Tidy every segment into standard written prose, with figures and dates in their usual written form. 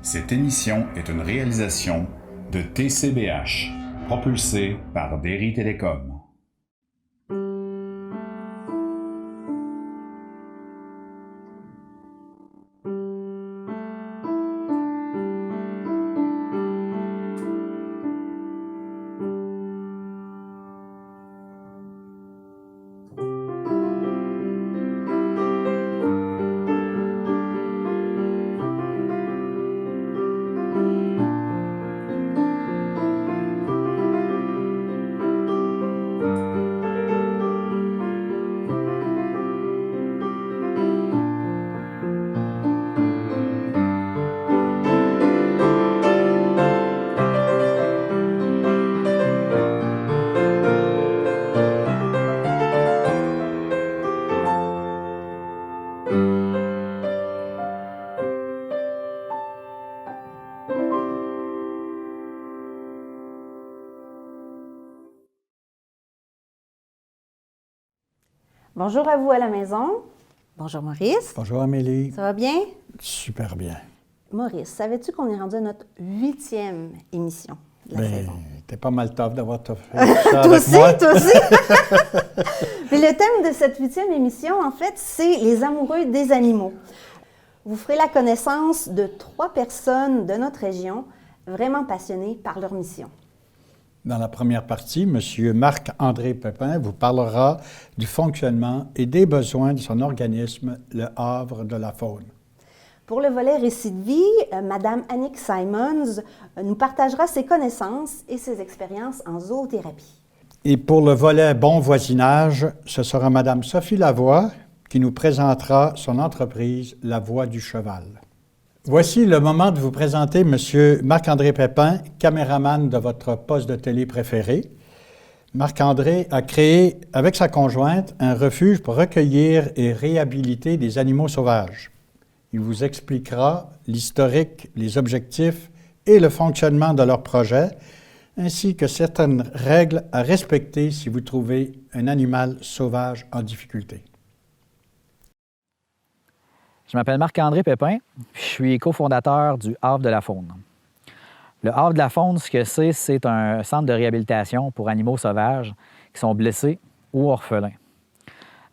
Cette émission est une réalisation de TCBH, propulsée par Derry Télécom. Bonjour à vous à la maison. Bonjour Maurice. Bonjour Amélie. Ça va bien? Super bien. Maurice, savais-tu qu'on est rendu à notre 8e émission de la saison? T'es pas mal tough d'avoir fait ça Toi avec aussi, moi. toi aussi. Puis le thème de cette 8e émission, en fait, c'est les amoureux des animaux. Vous ferez la connaissance de 3 personnes de notre région vraiment passionnées par leur mission. Dans la première partie, M. Marc-André Pépin vous parlera du fonctionnement et des besoins de son organisme, le Havre de la Faune. Pour le volet récit de vie, Mme Annick Simons nous partagera ses connaissances et ses expériences en zoothérapie. Et pour le volet bon voisinage, ce sera Mme Sophie Lavoie qui nous présentera son entreprise, La Voix du Cheval. Voici le moment de vous présenter M. Marc-André Pépin, caméraman de votre poste de télé préféré. Marc-André a créé, avec sa conjointe, un refuge pour recueillir et réhabiliter des animaux sauvages. Il vous expliquera l'historique, les objectifs et le fonctionnement de leur projet, ainsi que certaines règles à respecter si vous trouvez un animal sauvage en difficulté. Je m'appelle Marc-André Pépin, je suis cofondateur du Havre de la Faune. Le Havre de la Faune, ce que c'est un centre de réhabilitation pour animaux sauvages qui sont blessés ou orphelins.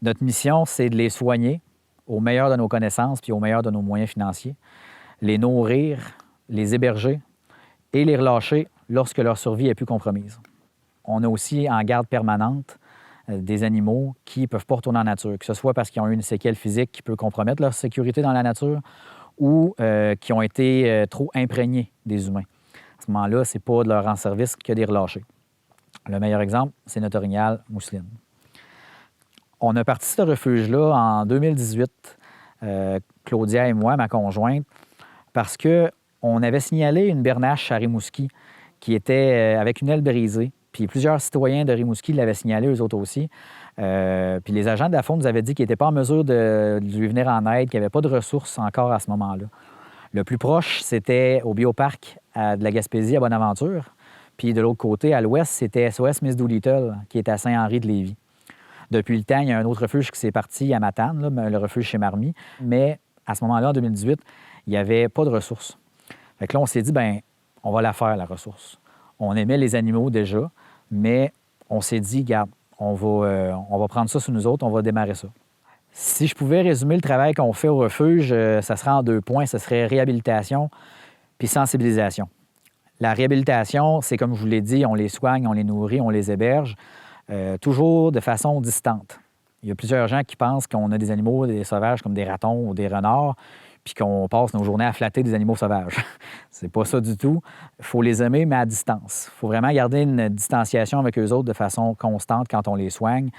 Notre mission, c'est de les soigner au meilleur de nos connaissances puis au meilleur de nos moyens financiers, les nourrir, les héberger et les relâcher lorsque leur survie est plus compromise. On a aussi en garde permanente des animaux qui ne peuvent pas retourner en nature, que ce soit parce qu'ils ont eu une séquelle physique qui peut compromettre leur sécurité dans la nature ou qui ont été trop imprégnés des humains. À ce moment-là, ce n'est pas de leur rendre service que de les relâcher. Le meilleur exemple, c'est notre orignal mousseline. On a parti ce refuge-là en 2018, Claudia et moi, ma conjointe, parce qu'on avait signalé une bernache à Rimouski qui était avec une aile brisée. Puis plusieurs citoyens de Rimouski l'avaient signalé, eux autres aussi. Puis les agents de la faune nous avaient dit qu'ils n'étaient pas en mesure de lui venir en aide, qu'il n'y avait pas de ressources encore à ce moment-là. Le plus proche, c'était au bioparc de la Gaspésie à Bonaventure. Puis de l'autre côté, à l'ouest, c'était SOS Miss Doolittle, qui est à Saint-Henri-de-Lévis. Depuis le temps, il y a un autre refuge qui s'est parti à Matane, là, le refuge chez Marmy. Mais à ce moment-là, en 2018, il n'y avait pas de ressources. Fait que là, on s'est dit, bien, on va la faire, la ressource. On aimait les animaux déjà, mais on s'est dit, regarde, on va prendre ça sur nous autres, on va démarrer ça. Si je pouvais résumer le travail qu'on fait au refuge, ça serait en 2 points. Ce serait réhabilitation puis sensibilisation. La réhabilitation, c'est comme je vous l'ai dit, on les soigne, on les nourrit, on les héberge, toujours de façon distante. Il y a plusieurs gens qui pensent qu'on a des animaux, des sauvages comme des ratons ou des renards, puis qu'on passe nos journées à flatter des animaux sauvages. C'est pas ça du tout. Il faut les aimer, mais à distance. Il faut vraiment garder une distanciation avec eux autres de façon constante quand on les soigne,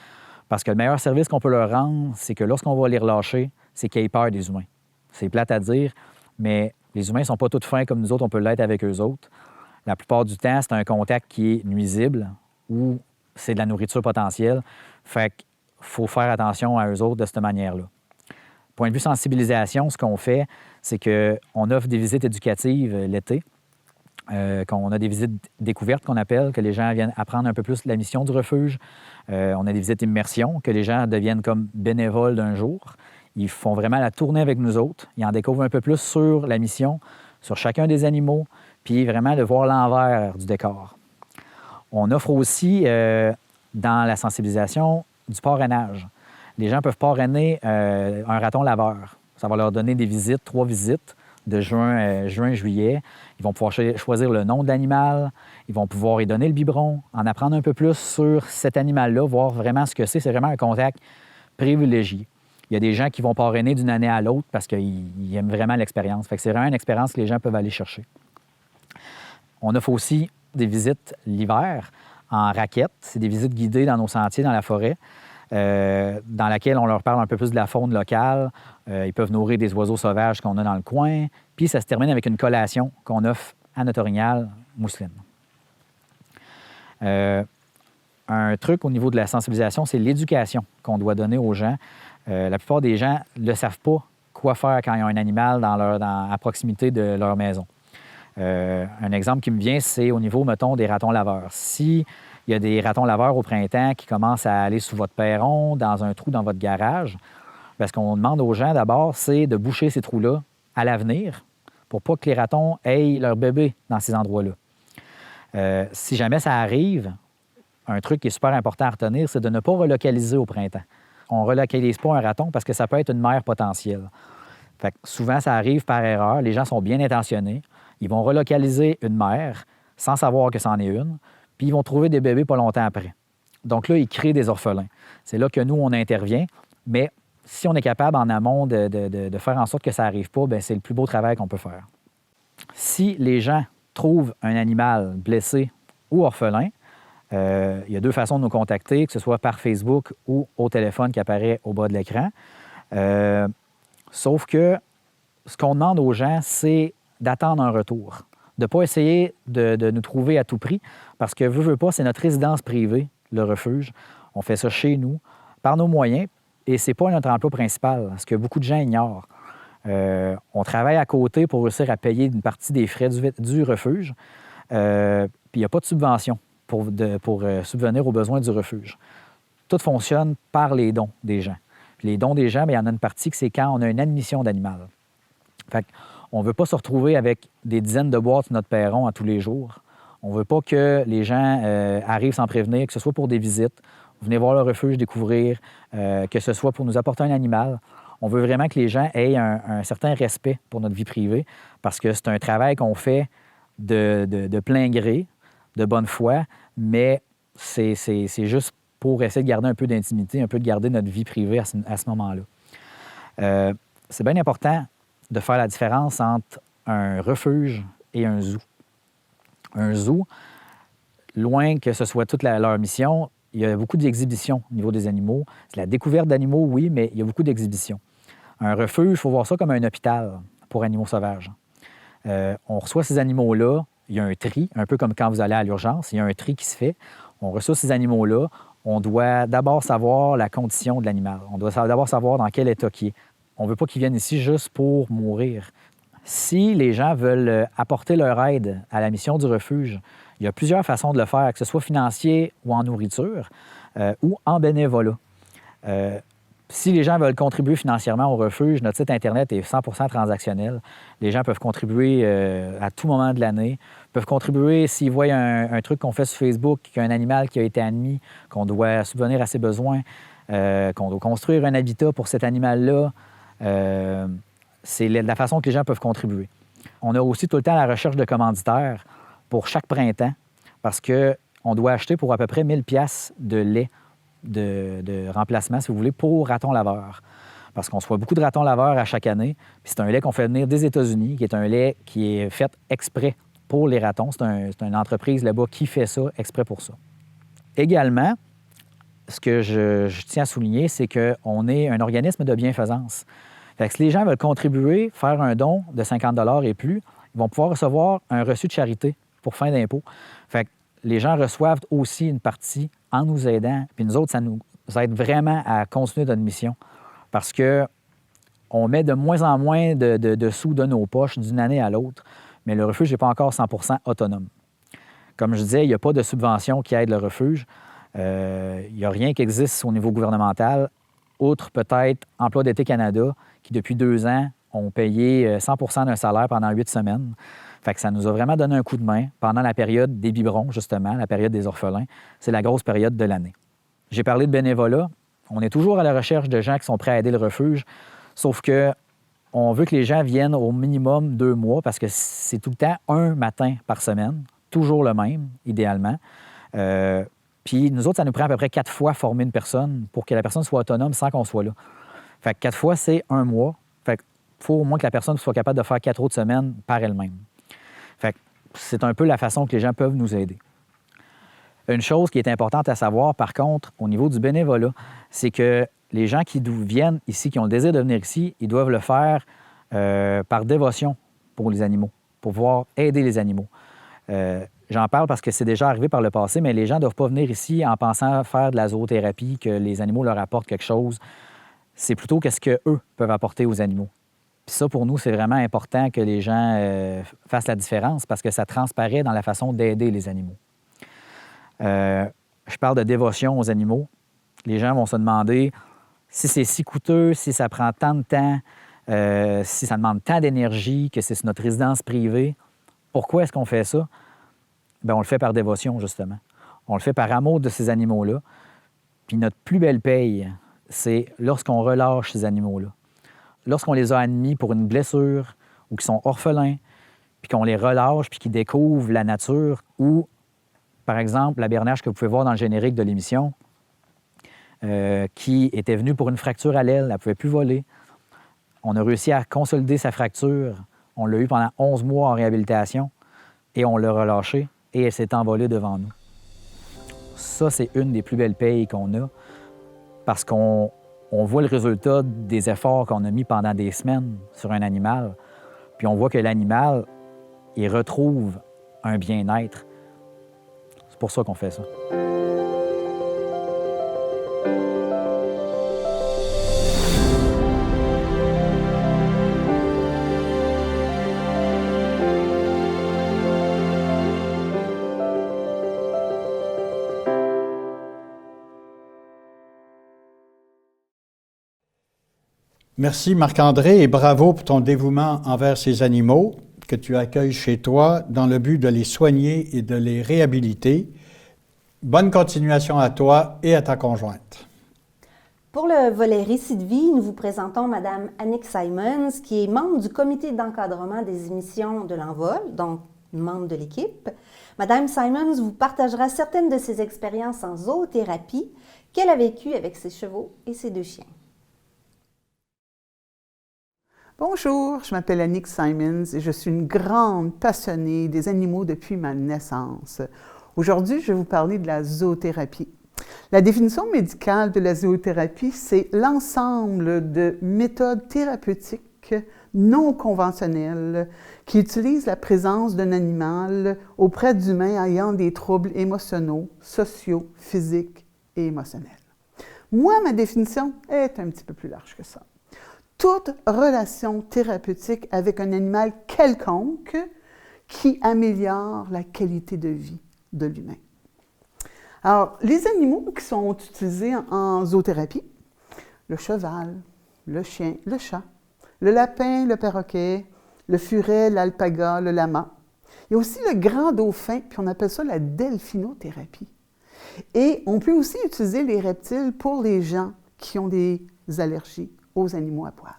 parce que le meilleur service qu'on peut leur rendre, c'est que lorsqu'on va les relâcher, c'est qu'ils aient peur des humains. C'est plate à dire, mais les humains ne sont pas tous fins comme nous autres, on peut l'être avec eux autres. La plupart du temps, c'est un contact qui est nuisible ou c'est de la nourriture potentielle. Fait qu'il faut faire attention à eux autres de cette manière-là. Point de vue sensibilisation, ce qu'on fait, c'est qu'on offre des visites éducatives l'été, qu'on a des visites découvertes qu'on appelle, que les gens viennent apprendre un peu plus la mission du refuge. On a des visites immersion, que les gens deviennent comme bénévoles d'un jour. Ils font vraiment la tournée avec nous autres. Ils en découvrent un peu plus sur la mission, sur chacun des animaux, puis vraiment de voir l'envers du décor. On offre aussi, dans la sensibilisation, du parrainage. Les gens peuvent parrainer un raton laveur. Ça va leur donner des visites, 3 visites de juin-juillet. Ils vont pouvoir choisir le nom de l'animal, ils vont pouvoir y donner le biberon, en apprendre un peu plus sur cet animal-là, voir vraiment ce que c'est. C'est vraiment un contact privilégié. Il y a des gens qui vont parrainer d'une année à l'autre parce qu'ils aiment vraiment l'expérience. Fait que c'est vraiment une expérience que les gens peuvent aller chercher. On offre aussi des visites l'hiver en raquette. C'est des visites guidées dans nos sentiers, dans la forêt, dans laquelle on leur parle un peu plus de la faune locale. Ils peuvent nourrir des oiseaux sauvages qu'on a dans le coin. Puis ça se termine avec une collation qu'on offre à notre orignal mousseline. Un truc au niveau de la sensibilisation, c'est l'éducation qu'on doit donner aux gens. La plupart des gens ne savent pas quoi faire quand ils ont un animal à proximité de leur maison. Un exemple qui me vient, c'est au niveau, mettons, des ratons laveurs. S'il y a des ratons laveurs au printemps qui commencent à aller sous votre perron, dans un trou dans votre garage, bien, ce qu'on demande aux gens d'abord, c'est de boucher ces trous-là à l'avenir pour pas que les ratons aient leur bébé dans ces endroits-là. Si jamais ça arrive, un truc qui est super important à retenir, c'est de ne pas relocaliser au printemps. On ne relocalise pas un raton parce que ça peut être une mère potentielle. Fait que souvent, ça arrive par erreur. Les gens sont bien intentionnés. Ils vont relocaliser une mère sans savoir que c'en est une, puis ils vont trouver des bébés pas longtemps après. Donc là, ils créent des orphelins. C'est là que nous, on intervient, mais si on est capable en amont de faire en sorte que ça n'arrive pas, bien, c'est le plus beau travail qu'on peut faire. Si les gens trouvent un animal blessé ou orphelin, il y a 2 façons de nous contacter, que ce soit par Facebook ou au téléphone qui apparaît au bas de l'écran. Sauf que ce qu'on demande aux gens, c'est d'attendre un retour, de ne pas essayer de nous trouver à tout prix, parce que, veut pas, c'est notre résidence privée, le refuge. On fait ça chez nous, par nos moyens, et c'est pas notre emploi principal, ce que beaucoup de gens ignorent. On travaille à côté pour réussir à payer une partie des frais du refuge, puis il n'y a pas de subvention pour subvenir aux besoins du refuge. Tout fonctionne par les dons des gens. Puis les dons des gens, bien, il y en a une partie que c'est quand on a une admission d'animal. Fait qu'on ne veut pas se retrouver avec des dizaines de boîtes sur notre perron à tous les jours. On ne veut pas que les gens arrivent sans prévenir, que ce soit pour des visites, venez voir le refuge, découvrir, que ce soit pour nous apporter un animal. On veut vraiment que les gens aient un certain respect pour notre vie privée parce que c'est un travail qu'on fait de plein gré, de bonne foi, mais c'est juste pour essayer de garder un peu d'intimité, un peu de garder notre vie privée à ce moment-là. C'est bien important de faire la différence entre un refuge et un zoo. Un zoo, loin que ce soit toute leur mission, il y a beaucoup d'exhibitions au niveau des animaux. C'est la découverte d'animaux, oui, mais il y a beaucoup d'exhibitions. Un refuge, il faut voir ça comme un hôpital pour animaux sauvages. On reçoit ces animaux-là, il y a un tri, un peu comme quand vous allez à l'urgence, il y a un tri qui se fait. On reçoit ces animaux-là, on doit d'abord savoir la condition de l'animal. On doit d'abord savoir dans quel état il est. On ne veut pas qu'ils viennent ici juste pour mourir. Si les gens veulent apporter leur aide à la mission du refuge, il y a plusieurs façons de le faire, que ce soit financier ou en nourriture ou en bénévolat. Si les gens veulent contribuer financièrement au refuge, notre site Internet est 100% transactionnel. Les gens peuvent contribuer à tout moment de l'année, peuvent contribuer s'ils voient un truc qu'on fait sur Facebook, qu'un animal qui a été admis, qu'on doit subvenir à ses besoins, qu'on doit construire un habitat pour cet animal-là. C'est la façon que les gens peuvent contribuer. On a aussi tout le temps la recherche de commanditaires pour chaque printemps parce qu'on doit acheter pour à peu près 1000 pièces de lait de remplacement, si vous voulez, pour ratons laveurs. Parce qu'on reçoit beaucoup de ratons laveurs à chaque année. Puis c'est un lait qu'on fait venir des États-Unis, qui est un lait qui est fait exprès pour les ratons. C'est une entreprise là-bas qui fait ça exprès pour ça. Également, ce que je tiens à souligner, c'est qu'on est un organisme de bienfaisance. Fait que si les gens veulent contribuer, faire un don de 50 $ et plus, ils vont pouvoir recevoir un reçu de charité pour fin d'impôt. Fait que les gens reçoivent aussi une partie en nous aidant. Puis nous autres, ça nous aide vraiment à continuer notre mission parce qu'on met de moins en moins de sous de nos poches d'une année à l'autre, mais le refuge n'est pas encore 100% autonome. Comme je disais, il n'y a pas de subvention qui aide le refuge. Il n'y a rien qui existe au niveau gouvernemental, outre peut-être Emploi d'été Canada, qui depuis 2 ans ont payé 100 d'un salaire pendant 8 semaines. Fait que ça nous a vraiment donné un coup de main pendant la période des biberons, justement, la période des orphelins. C'est la grosse période de l'année. J'ai parlé de bénévolat. On est toujours à la recherche de gens qui sont prêts à aider le refuge, sauf que on veut que les gens viennent au minimum 2 mois parce que c'est tout le temps un matin par semaine, toujours le même, idéalement. Puis nous autres, ça nous prend à peu près 4 fois former une personne pour que la personne soit autonome sans qu'on soit là. Fait que 4 fois, c'est 1 mois. Fait qu'il faut au moins que la personne soit capable de faire 4 autres semaines par elle-même. Fait que c'est un peu la façon que les gens peuvent nous aider. Une chose qui est importante à savoir, par contre, au niveau du bénévolat, c'est que les gens qui viennent ici, qui ont le désir de venir ici, ils doivent le faire par dévotion pour les animaux, pour pouvoir aider les animaux. J'en parle parce que c'est déjà arrivé par le passé, mais les gens ne doivent pas venir ici en pensant faire de la zoothérapie, que les animaux leur apportent quelque chose. C'est plutôt qu'est-ce qu'eux peuvent apporter aux animaux. Puis ça, pour nous, c'est vraiment important que les gens fassent la différence parce que ça transparaît dans la façon d'aider les animaux. Je parle de dévotion aux animaux. Les gens vont se demander si c'est si coûteux, si ça prend tant de temps, si ça demande tant d'énergie, que c'est notre résidence privée. Pourquoi est-ce qu'on fait ça? Bien, on le fait par dévotion, justement. On le fait par amour de ces animaux-là. Puis notre plus belle paye, c'est lorsqu'on relâche ces animaux-là. Lorsqu'on les a admis pour une blessure ou qu'ils sont orphelins, puis qu'on les relâche, puis qu'ils découvrent la nature ou, par exemple, la bernache que vous pouvez voir dans le générique de l'émission, qui était venue pour une fracture à l'aile, elle ne pouvait plus voler. On a réussi à consolider sa fracture. On l'a eu pendant 11 mois en réhabilitation et on l'a relâchée et elle s'est envolée devant nous. Ça, c'est une des plus belles payes qu'on a parce qu'on voit le résultat des efforts qu'on a mis pendant des semaines sur un animal. Puis on voit que l'animal, il retrouve un bien-être. C'est pour ça qu'on fait ça. Merci Marc-André et bravo pour ton dévouement envers ces animaux que tu accueilles chez toi dans le but de les soigner et de les réhabiliter. Bonne continuation à toi et à ta conjointe. Pour le volet récit de vie, nous vous présentons Mme Annick Simons, qui est membre du comité d'encadrement des émissions de l'Envol, donc membre de l'équipe. Mme Simons vous partagera certaines de ses expériences en zoothérapie qu'elle a vécues avec ses chevaux et ses 2 chiens. Bonjour, je m'appelle Annick Simons et je suis une grande passionnée des animaux depuis ma naissance. Aujourd'hui, je vais vous parler de la zoothérapie. La définition médicale de la zoothérapie, c'est l'ensemble de méthodes thérapeutiques non conventionnelles qui utilisent la présence d'un animal auprès d'humains ayant des troubles émotionnels, sociaux, physiques et émotionnels. Moi, ma définition est un petit peu plus large que ça. Toute relation thérapeutique avec un animal quelconque qui améliore la qualité de vie de l'humain. Alors, les animaux qui sont utilisés en zoothérapie, le cheval, le chien, le chat, le lapin, le perroquet, le furet, l'alpaga, le lama. Il y a aussi le grand dauphin, puis on appelle ça la delphinothérapie. Et on peut aussi utiliser les reptiles pour les gens qui ont des allergies aux animaux à poil.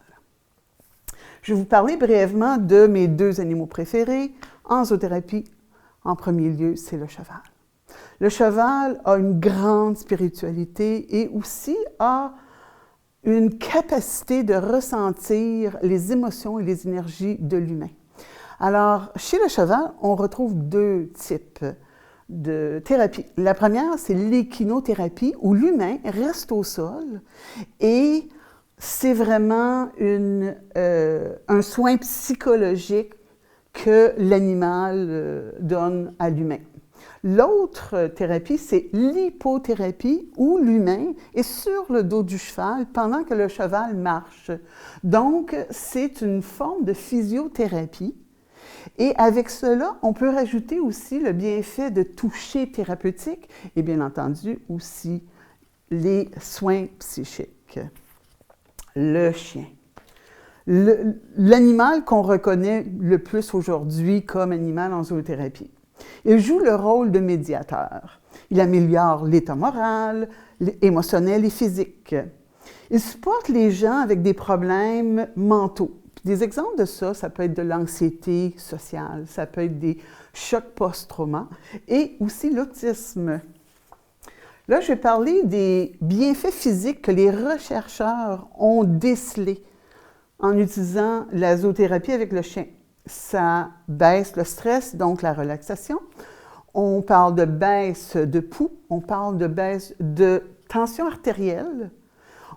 Je vais vous parler brièvement de mes 2 animaux préférés en zoothérapie. En premier lieu, c'est le cheval. Le cheval a une grande spiritualité et aussi a une capacité de ressentir les émotions et les énergies de l'humain. Alors, chez le cheval, on retrouve 2 types de thérapie. La première, c'est l'échinothérapie, où l'humain reste au sol et c'est vraiment un soin psychologique que l'animal donne à l'humain. L'autre thérapie, c'est l'hypothérapie, où l'humain est sur le dos du cheval pendant que le cheval marche. Donc, c'est une forme de physiothérapie. Et avec cela, on peut rajouter aussi le bienfait de toucher thérapeutique et bien entendu aussi les soins psychiques. Le chien. l'animal qu'on reconnaît le plus aujourd'hui comme animal en zoothérapie. Il joue le rôle de médiateur. Il améliore l'état moral, émotionnel et physique. Il supporte les gens avec des problèmes mentaux. Des exemples de ça, ça peut être de l'anxiété sociale, ça peut être des chocs post-trauma et aussi l'autisme. Là, je vais parler des bienfaits physiques que les chercheurs ont décelés en utilisant la zoothérapie avec le chien. Ça baisse le stress, donc la relaxation. On parle de baisse de pouls, on parle de baisse de tension artérielle,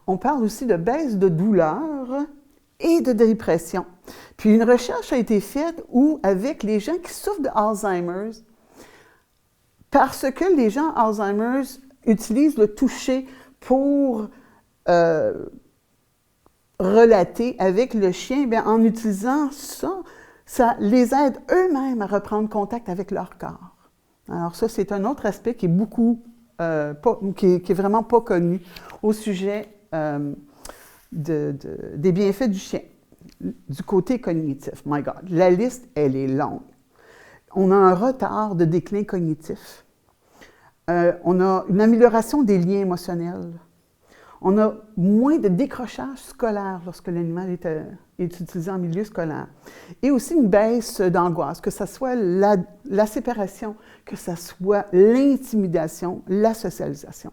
on parle aussi de baisse de douleur et de dépression. Puis une recherche a été faite où, avec les gens qui souffrent de Alzheimer, parce que les gens Alzheimer utilisent le toucher pour relater avec le chien, bien, en utilisant ça, ça les aide eux-mêmes à reprendre contact avec leur corps. Alors ça, c'est un autre aspect qui est beaucoup, qui est vraiment pas connu au sujet des bienfaits du chien. Du côté cognitif, my God, la liste, elle est longue. On a un retard de déclin cognitif. On a une amélioration des liens émotionnels. On a moins de décrochage scolaire lorsque l'animal est utilisé en milieu scolaire. Et aussi une baisse d'angoisse, que ce soit la séparation, que ce soit l'intimidation, la socialisation.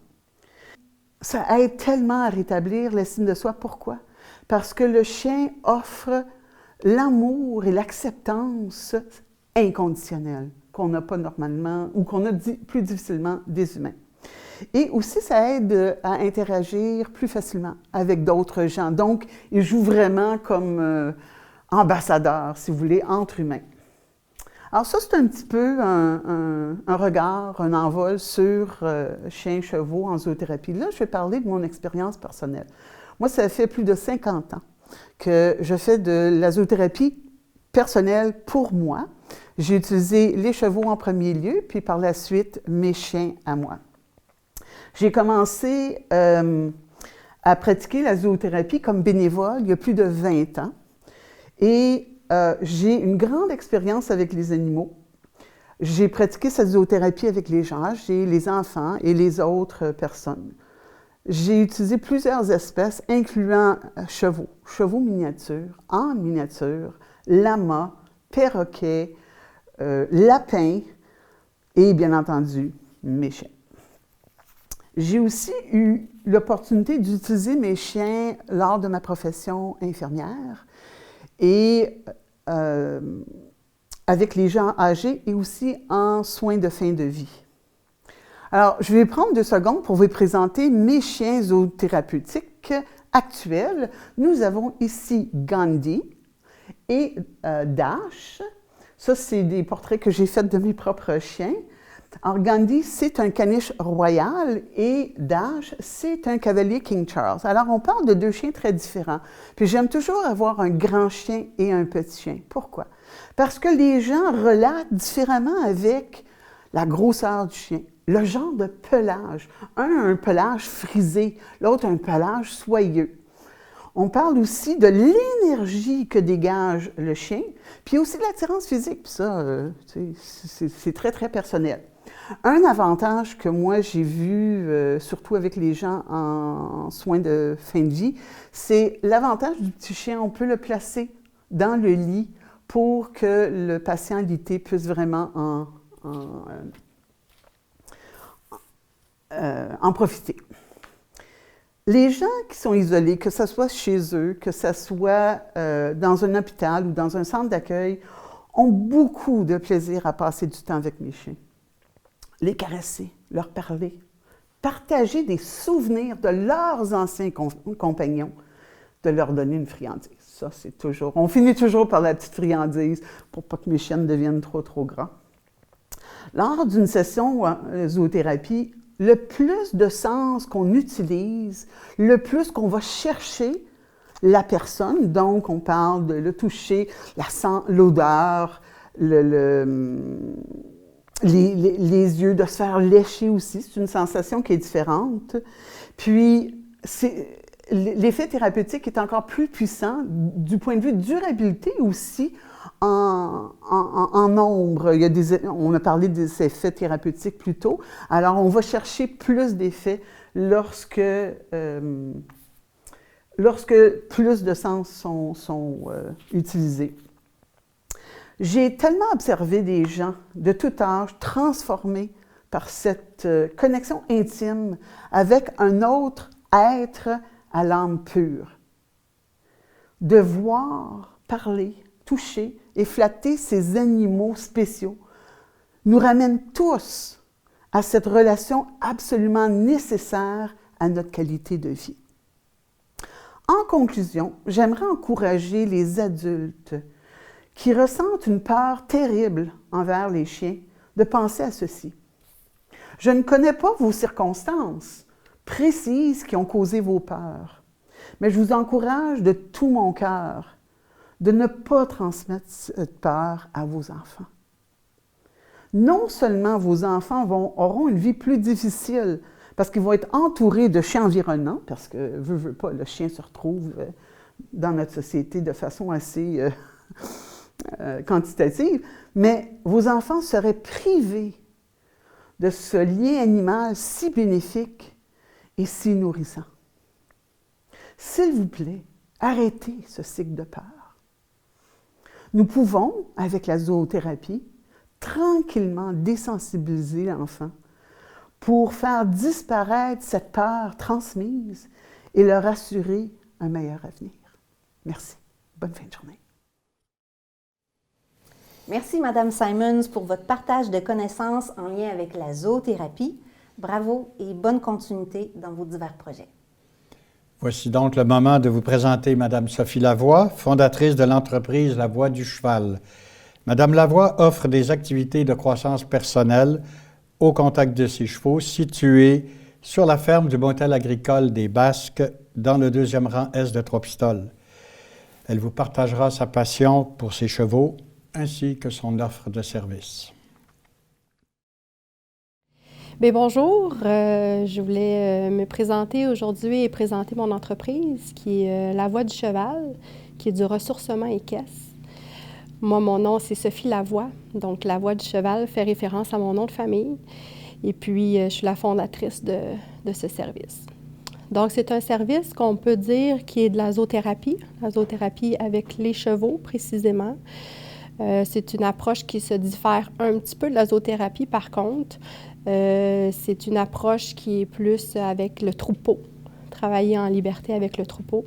Ça aide tellement à rétablir l'estime de soi. Pourquoi? Parce que le chien offre l'amour et l'acceptance inconditionnelle qu'on n'a pas normalement ou qu'on a plus difficilement des humains. Et aussi, ça aide à interagir plus facilement avec d'autres gens. Donc, il joue vraiment comme ambassadeur, si vous voulez, entre humains. Alors ça, c'est un petit peu un regard, un envol sur chiens, chevaux en zoothérapie. Là, je vais parler de mon expérience personnelle. Moi, ça fait plus de 50 ans que je fais de la zoothérapie personnelle pour moi. J'ai utilisé les chevaux en premier lieu, puis par la suite, mes chiens à moi. J'ai commencé à pratiquer la zoothérapie comme bénévole il y a plus de 20 ans. Et j'ai une grande expérience avec les animaux. J'ai pratiqué cette zoothérapie avec les gens âgés, les enfants et les autres personnes. J'ai utilisé plusieurs espèces, incluant chevaux miniatures, ânes miniatures, lamas, perroquets, lapins et, bien entendu, mes chiens. J'ai aussi eu l'opportunité d'utiliser mes chiens lors de ma profession infirmière et avec les gens âgés et aussi en soins de fin de vie. Alors, je vais prendre 2 secondes pour vous présenter mes chiens zoothérapeutiques actuels. Nous avons ici Gandhi et Dash. Ça, c'est des portraits que j'ai faits de mes propres chiens. Alors, Gandhi, c'est un caniche royal et Dash, c'est un cavalier King Charles. Alors, on parle de 2 chiens très différents. Puis, j'aime toujours avoir un grand chien et un petit chien. Pourquoi? Parce que les gens relatent différemment avec la grosseur du chien, le genre de pelage. Un a un pelage frisé, l'autre un pelage soyeux. On parle aussi de l'énergie que dégage le chien, puis aussi de l'attirance physique. Puis ça, c'est très, très personnel. Un avantage que moi j'ai vu, surtout avec les gens en soins de fin de vie, c'est l'avantage du petit chien. On peut le placer dans le lit pour que le patient alité puisse vraiment en profiter. Les gens qui sont isolés, que ce soit chez eux, que ce soit dans un hôpital ou dans un centre d'accueil, ont beaucoup de plaisir à passer du temps avec mes chiens. Les caresser, leur parler, partager des souvenirs de leurs anciens compagnons, de leur donner une friandise. Ça, c'est toujours... On finit toujours par la petite friandise pour pas que mes chiens deviennent trop grands. Lors d'une session zoothérapie, le plus de sens qu'on utilise, le plus qu'on va chercher la personne, donc on parle de le toucher, l'odeur, les yeux, de se faire lécher aussi, c'est une sensation qui est différente. Puis, l'effet thérapeutique est encore plus puissant du point de vue de durabilité aussi en nombre. On a parlé des effets thérapeutiques plus tôt. Alors, on va chercher plus d'effets lorsque plus de sens sont utilisés. J'ai tellement observé des gens de tout âge transformés par cette connexion intime avec un autre être à l'âme pure. De voir, parler, toucher et flatter ces animaux spéciaux nous ramène tous à cette relation absolument nécessaire à notre qualité de vie. En conclusion, j'aimerais encourager les adultes qui ressentent une peur terrible envers les chiens de penser à ceci. Je ne connais pas vos circonstances précises qui ont causé vos peurs, mais je vous encourage de tout mon cœur de ne pas transmettre cette peur à vos enfants. Non seulement vos enfants auront une vie plus difficile parce qu'ils vont être entourés de chiens environnants, parce que, veut pas, le chien se retrouve dans notre société de façon assez quantitative, mais vos enfants seraient privés de ce lien animal si bénéfique et si nourrissant. S'il vous plaît, arrêtez ce cycle de peur. Nous pouvons, avec la zoothérapie, tranquillement désensibiliser l'enfant pour faire disparaître cette peur transmise et leur assurer un meilleur avenir. Merci. Bonne fin de journée. Merci, Madame Simons, pour votre partage de connaissances en lien avec la zoothérapie. Bravo et bonne continuité dans vos divers projets. Voici donc le moment de vous présenter Madame Sophie Lavoie, fondatrice de l'entreprise La Voie du Cheval. Madame Lavoie offre des activités de croissance personnelle au contact de ses chevaux, situés sur la ferme du motel agricole des Basques, dans le 2e rang Est de Trois-Pistoles. Elle vous partagera sa passion pour ses chevaux, ainsi que son offre de service. Bien, bonjour, je voulais me présenter aujourd'hui et présenter mon entreprise qui est La Voie du Cheval, qui est du ressourcement équestre. Moi, mon nom, c'est Sophie Lavoie, donc La Voie du Cheval fait référence à mon nom de famille. Et puis, je suis la fondatrice de ce service. Donc, c'est un service qu'on peut dire qui est de la zoothérapie avec les chevaux précisément. C'est une approche qui se diffère un petit peu de la zoothérapie, par contre. C'est une approche qui est plus avec le troupeau, travailler en liberté avec le troupeau,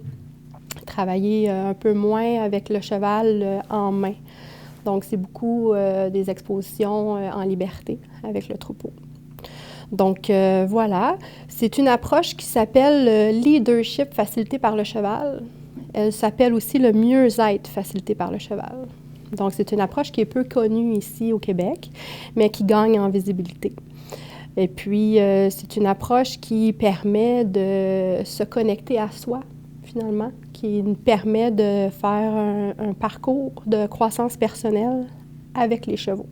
travailler un peu moins avec le cheval en main. Donc, c'est beaucoup des expositions en liberté avec le troupeau. Donc, voilà. C'est une approche qui s'appelle Leadership facilité par le cheval. Elle s'appelle aussi le mieux-être facilité par le cheval. Donc, c'est une approche qui est peu connue ici au Québec, mais qui gagne en visibilité. Et puis, c'est une approche qui permet de se connecter à soi, finalement, qui nous permet de faire un parcours de croissance personnelle avec les chevaux.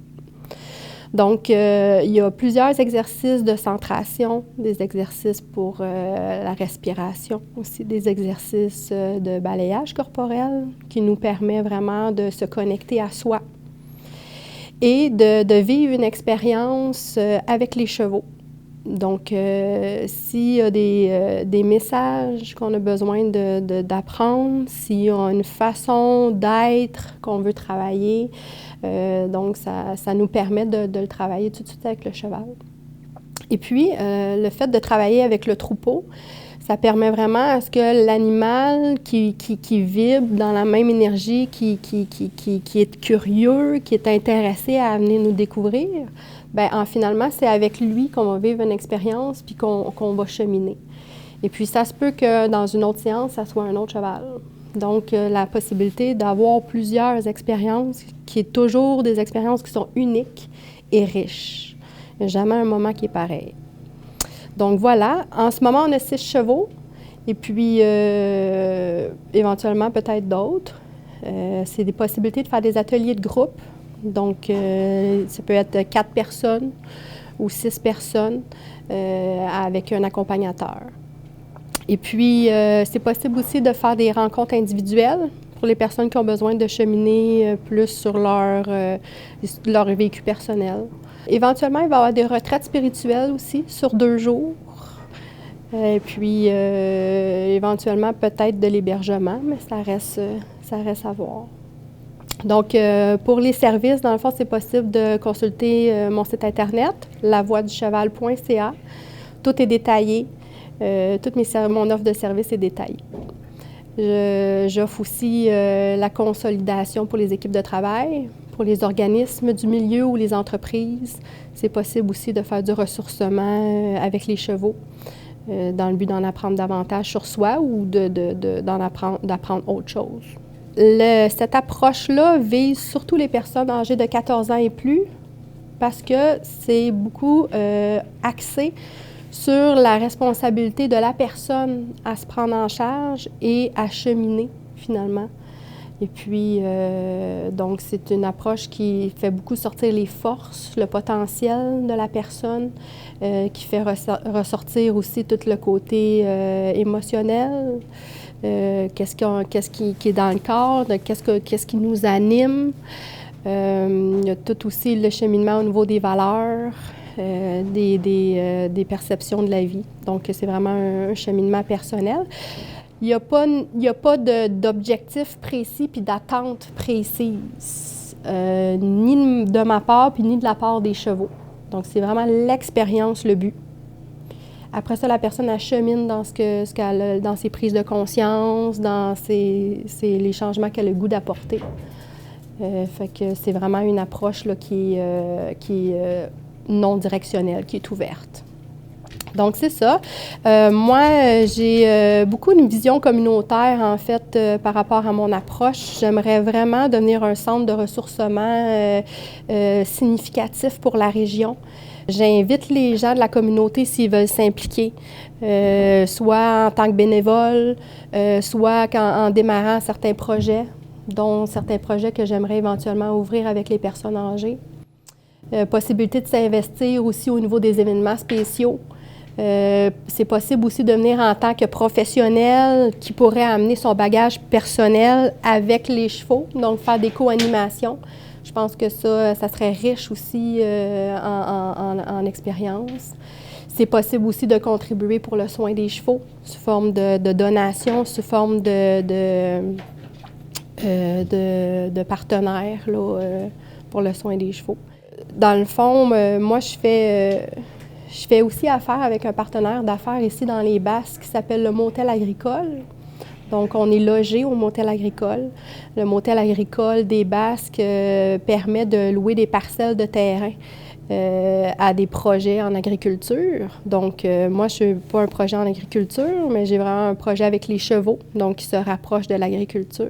Donc, il y a plusieurs exercices de centration, des exercices pour la respiration, aussi des exercices de balayage corporel qui nous permet vraiment de se connecter à soi et de vivre une expérience avec les chevaux. Donc, s'il y a des messages qu'on a besoin d'apprendre, s'il y a une façon d'être qu'on veut travailler, donc ça nous permet de le travailler tout de suite avec le cheval. Et puis, le fait de travailler avec le troupeau, ça permet vraiment à ce que l'animal qui vibre dans la même énergie, qui est curieux, qui est intéressé à venir nous découvrir, bien, finalement, c'est avec lui qu'on va vivre une expérience puis qu'on va cheminer. Et puis, ça se peut que dans une autre séance, ça soit un autre cheval. Donc, la possibilité d'avoir plusieurs expériences, qui est toujours des expériences qui sont uniques et riches. Il n'y a jamais un moment qui est pareil. Donc, voilà. En ce moment, on a 6 chevaux et puis éventuellement peut-être d'autres. C'est des possibilités de faire des ateliers de groupe. Donc, ça peut être 4 personnes ou 6 personnes avec un accompagnateur. Et puis, c'est possible aussi de faire des rencontres individuelles pour les personnes qui ont besoin de cheminer plus sur leur vécu personnel. Éventuellement, il va y avoir des retraites spirituelles aussi sur 2 jours. Et puis, éventuellement, peut-être de l'hébergement, mais ça reste à voir. Donc, pour les services, dans le fond, c'est possible de consulter mon site Internet, lavoixducheval.ca. Tout est détaillé. Mon offre de service est détaillée. J'offre aussi la consolidation pour les équipes de travail, pour les organismes du milieu ou les entreprises. C'est possible aussi de faire du ressourcement avec les chevaux dans le but d'en apprendre davantage sur soi ou d'apprendre autre chose. Cette approche-là vise surtout les personnes âgées de 14 ans et plus parce que c'est beaucoup axé sur la responsabilité de la personne à se prendre en charge et à cheminer, finalement. Et puis, donc, c'est une approche qui fait beaucoup sortir les forces, le potentiel de la personne, qui fait ressortir aussi tout le côté émotionnel, qu'est-ce qui est dans le corps, qu'est-ce qui nous anime. Il y a tout aussi le cheminement au niveau des valeurs, des perceptions de la vie. Donc, c'est vraiment un cheminement personnel. Il n'y a pas d'objectif précis puis d'attente précise, ni de ma part puis ni de la part des chevaux. Donc, c'est vraiment l'expérience, le but. Après ça, la personne achemine dans dans ses prises de conscience, dans les changements qu'elle a le goût d'apporter. Fait que c'est vraiment une approche là, qui est non directionnelle, qui est ouverte. Donc, c'est ça. Moi, j'ai beaucoup une vision communautaire, en fait, par rapport à mon approche. J'aimerais vraiment devenir un centre de ressourcement significatif pour la région. J'invite les gens de la communauté s'ils veulent s'impliquer, soit en tant que bénévole, soit en démarrant certains projets, dont certains projets que j'aimerais éventuellement ouvrir avec les personnes âgées. Possibilité de s'investir aussi au niveau des événements spéciaux. C'est possible aussi de venir en tant que professionnel qui pourrait amener son bagage personnel avec les chevaux, donc faire des co-animations. Je pense que ça serait riche aussi en expérience. C'est possible aussi de contribuer pour le soin des chevaux sous forme de donation, sous forme de partenaires là, pour le soin des chevaux. Dans le fond, moi, je fais aussi affaire avec un partenaire d'affaires ici dans les Basses qui s'appelle le Motel Agricole. Donc, on est logé au Motel Agricole. Le Motel Agricole des Basques permet de louer des parcelles de terrain à des projets en agriculture. Donc, moi, je ne suis pas un projet en agriculture, mais j'ai vraiment un projet avec les chevaux, donc qui se rapproche de l'agriculture.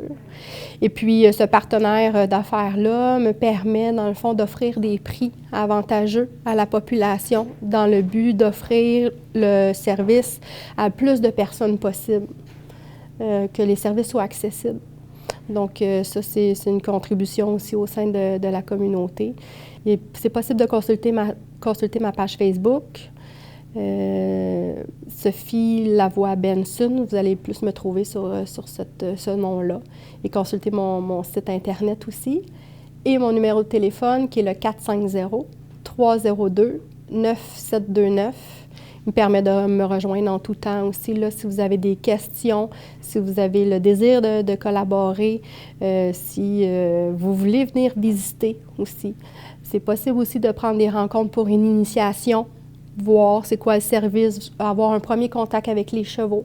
Et puis, ce partenaire d'affaires-là me permet, dans le fond, d'offrir des prix avantageux à la population dans le but d'offrir le service à plus de personnes possible, que les services soient accessibles. Donc, ça, c'est une contribution aussi au sein de la communauté. C'est possible de consulter ma page Facebook, Sophie Lavoie Benson. Vous allez plus me trouver sur ce nom-là. Et consulter mon site Internet aussi. Et mon numéro de téléphone qui est le 450-302-9729. Il me permet de me rejoindre en tout temps aussi, là, si vous avez des questions, si vous avez le désir de collaborer, si vous voulez venir visiter aussi. C'est possible aussi de prendre des rencontres pour une initiation, voir c'est quoi le service, avoir un premier contact avec les chevaux.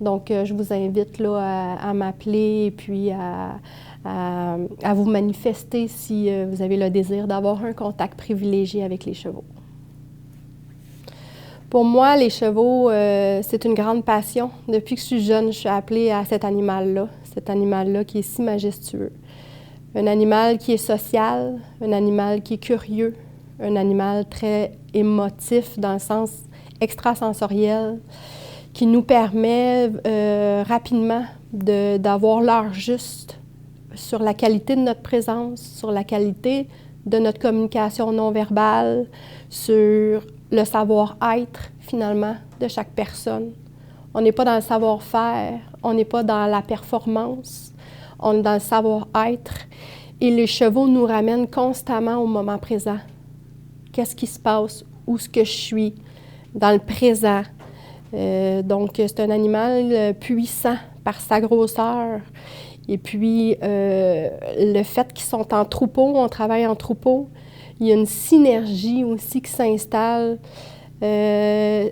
Donc, je vous invite là, à m'appeler et puis à vous manifester si vous avez le désir d'avoir un contact privilégié avec les chevaux. Pour moi, les chevaux, c'est une grande passion. Depuis que je suis jeune, je suis appelée à cet animal-là qui est si majestueux. Un animal qui est social, un animal qui est curieux, un animal très émotif dans le sens extrasensoriel, qui nous permet rapidement d'avoir l'heure juste sur la qualité de notre présence, sur la qualité de notre communication non verbale, sur le savoir-être, finalement, de chaque personne. On n'est pas dans le savoir-faire, on n'est pas dans la performance, on est dans le savoir-être. Et les chevaux nous ramènent constamment au moment présent. Qu'est-ce qui se passe? Où est-ce que je suis? Dans le présent. Donc, c'est un animal puissant par sa grosseur. Et puis, le fait qu'ils sont en troupeau, on travaille en troupeau, il y a une synergie aussi qui s'installe. Le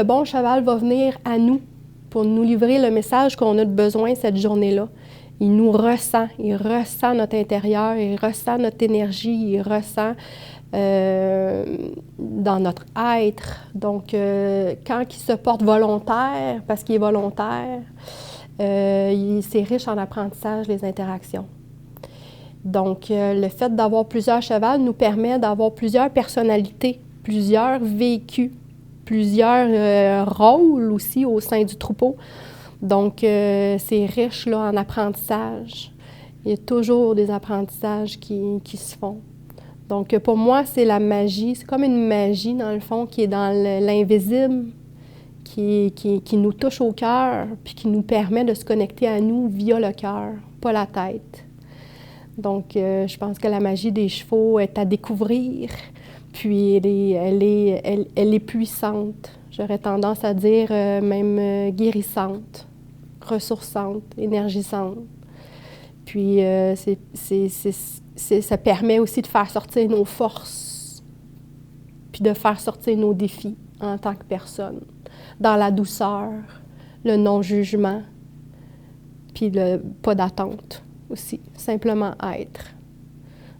bon cheval va venir à nous pour nous livrer le message qu'on a de besoin cette journée-là. Il nous ressent, il ressent notre intérieur, il ressent notre énergie, il ressent dans notre être. Donc, quand il se porte volontaire, parce qu'il est volontaire, c'est riche en apprentissage, les interactions. Donc, le fait d'avoir plusieurs chevaux nous permet d'avoir plusieurs personnalités, plusieurs vécus, plusieurs rôles aussi au sein du troupeau. Donc, c'est riche là, en apprentissage. Il y a toujours des apprentissages qui se font. Donc, pour moi, c'est la magie. C'est comme une magie, dans le fond, qui est dans l'invisible, qui nous touche au cœur, puis qui nous permet de se connecter à nous via le cœur, pas la tête. Donc, je pense que la magie des chevaux est à découvrir, puis elle est puissante. J'aurais tendance à dire même guérissante, ressourçante, énergisante. Puis, ça permet aussi de faire sortir nos forces, puis de faire sortir nos défis en tant que personne, dans la douceur, le non-jugement, puis le pas d'attente aussi, simplement être.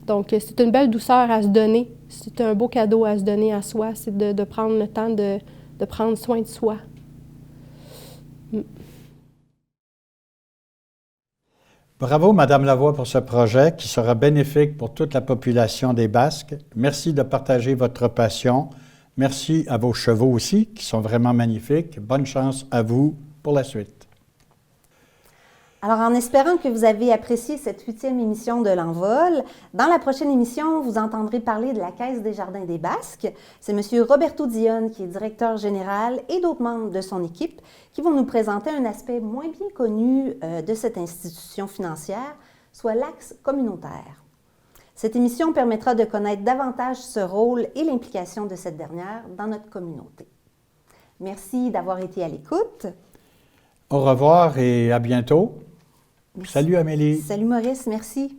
Donc, c'est une belle douceur à se donner, c'est un beau cadeau à se donner à soi, c'est de prendre le temps de prendre soin de soi. Bravo, Madame Lavoie, pour ce projet qui sera bénéfique pour toute la population des Basques. Merci de partager votre passion. Merci à vos chevaux aussi, qui sont vraiment magnifiques. Bonne chance à vous pour la suite. Alors, en espérant que vous avez apprécié cette 8e émission de l'Envol, dans la prochaine émission, vous entendrez parler de la Caisse des Jardins des Basques. C'est M. Roberto Dionne, qui est directeur général, et d'autres membres de son équipe, qui vont nous présenter un aspect moins bien connu de cette institution financière, soit l'axe communautaire. Cette émission permettra de connaître davantage ce rôle et l'implication de cette dernière dans notre communauté. Merci d'avoir été à l'écoute. Au revoir et à bientôt. Merci. Salut Amélie. Salut Maurice, merci.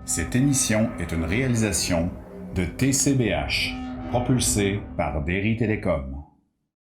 Cette émission est une réalisation de TCBH, propulsée par Derry Télécom.